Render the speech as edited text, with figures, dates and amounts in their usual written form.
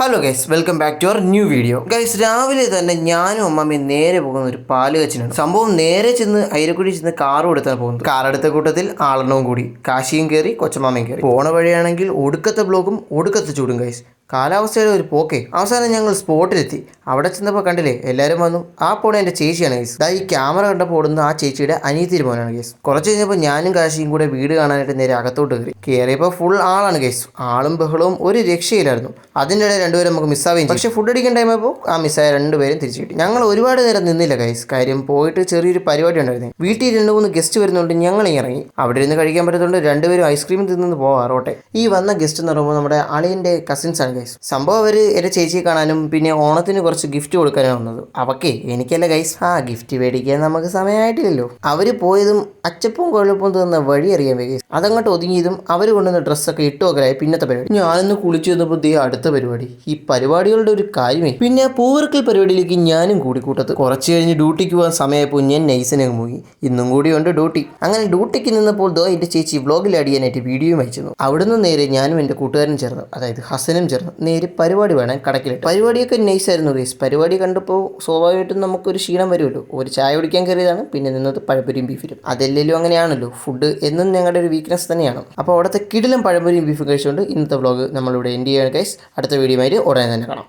Hello guys, welcome back to our new video. Guys, രാവിലെ തന്നെ ഞാനും അമ്മമ്മയും നേരെ പോകുന്ന ഒരു പാല് കച്ചിനാണ്. സംഭവം നേരെ ചെന്ന് അയിരക്കുഴി ചെന്ന് കാറും എടുത്താണ് പോകുന്നത്. കാർ എടുത്ത കൂട്ടത്തിൽ ആളെണ്ണവും കൂടി, കാശിയും കയറി കൊച്ചമാമയും കയറി. പോണ വഴിയാണെങ്കിൽ ഒടുക്കത്തെ ബ്ലോക്കും ഒടുക്കത്തെ ചൂടും ഗൈസ്. കാലാവസ്ഥയുടെ ഒരു പോക്കേ. അവസാനം ഞങ്ങൾ സ്പോട്ടിലെത്തി. അവിടെ ചെന്നപ്പോൾ കണ്ടില്ലേ, എല്ലാവരും വന്നു. ആ പോണ എൻ്റെ ചേച്ചിയാണ് ഗൈസ്. ഈ ക്യാമറ കണ്ടപ്പോൾ ഓടുന്ന ആ ചേച്ചിയുടെ അനിയത്തിരി മോനാണ് ഗൈസ്. കുറച്ച് കഴിഞ്ഞപ്പോൾ ഞാനും കാശിയും കൂടെ വീട് കാണാനായിട്ട് നേരെ അകത്തോട്ട് കയറിയപ്പോൾ ഫുൾ ആളാണ് ഗൈസ്. ആളും ബഹളവും ഒരു രക്ഷയിലായിരുന്നു. അതിൻ്റെ ഇടയിൽ രണ്ടുപേരും നമുക്ക് മിസ്സാവുകയും, പക്ഷേ ഫുഡ് അടിക്കാൻ ടൈം ആയപ്പോൾ ആ മിസ്സായ രണ്ടുപേരും തിരിച്ചു കിട്ടി. ഞങ്ങൾ ഒരുപാട് നേരം നിന്നില്ല ഗൈസ്. കാര്യം പോയിട്ട് ചെറിയൊരു പരിപാടി ഉണ്ടായിരുന്നു. വീട്ടിൽ 2-3 ഗസ്റ്റ് വരുന്നുണ്ട്. ഞങ്ങൾ ഇറങ്ങി. അവിടെ ഇരുന്ന് കഴിക്കാൻ പറ്റുന്നുണ്ട്. രണ്ടുപേരും ഐസ്ക്രീം തിന്നു പോവാറോട്ടെ. ഈ വന്ന ഗസ്റ്റ് എന്ന് പറയുമ്പോൾ നമ്മുടെ അളിയൻ്റെ കസിൻസ് ആണ് ഗൈസ്. സംഭവം അവർ എൻ്റെ ചേച്ചിയെ കാണാനും പിന്നെ ഓണത്തിന് കുറച്ച് ഗിഫ്റ്റ് കൊടുക്കാനാണ് വന്നത്. അവക്കേ എനിക്കല്ല ഗൈസ്. ഗിഫ്റ്റ് മേടിക്കാൻ നമുക്ക് സമയമായിട്ടില്ലല്ലോ. അവർ പോയതും അച്ചപ്പവും കുഴപ്പവും തന്ന വഴി അറിയാൻ ഗൈസ്. അതങ്ങോട്ട് ഒതുങ്ങിയതും അവർ കൊണ്ടുവന്ന ഡ്രസ്സൊക്കെ ഇട്ട് വെക്കലായി പിന്നത്തെ പരിപാടി. ഞാനൊന്ന് കുളിച്ചു വന്നപ്പോൾ അടുത്ത പരിപാടി. ഈ പരിപാടികളുടെ ഒരു കാര്യമേ. പിന്നെ പൂവർക്കൽ പരിപാടിയിലേക്ക് ഞാനും കൂട്ടത്ത്. കുറച്ച് കഴിഞ്ഞ് ഡ്യൂട്ടിക്ക് പോകാൻ സമയമായപ്പോൾ ഞാൻ നൈസിനങ്ങ് പോയി. ഇന്നും കൂടിയുണ്ട് ഡ്യൂട്ടി. അങ്ങനെ ഡ്യൂട്ടിക്ക് നിന്നപ്പോൾ എൻ്റെ ചേച്ചി വ്ളോഗിൽ അടിയാനായിട്ട് വീഡിയോ അയച്ചിരുന്നു. അവിടുന്ന് നേരെ ഞാനും എൻ്റെ കൂട്ടുകാരനും ചേർന്ന്, അതായത് ഹസനും ചേർന്ന് നേരെ പരിപാടി വേണം കടക്കിലിട്ട്. പരിപാടിയൊക്കെ നൈസായിരുന്നു ഗൈസ്. പരിപാടി കണ്ടപ്പോൾ സ്വാഭാവികമായിട്ടും നമുക്കൊരു ക്ഷീണം വരുമല്ലോ. ഒരു ചായ കുടിക്കാൻ കയറിയതാണ്. പിന്നെ നിന്നത് പഴംപൊരിയും ബീഫിലും. അതെല്ലെങ്കിലും അങ്ങനെയാണല്ലോ. ഫുഡ് എന്നും ഞങ്ങളുടെ ഒരു വീക്ക്നെസ് തന്നെയാണ്. അപ്പോൾ അവിടുത്തെ കിടിലം പഴംപൊരിയും ബീഫും കഴിച്ചുകൊണ്ട് ഇന്നത്തെ വ്ളോഗ് നമ്മളിവിടെ എൻഡ് ചെയ്യാണ് ഗൈസ്. അടുത്ത വീഡിയോ ആയിട്ട് ഉടനെ തന്നെ കാണാം.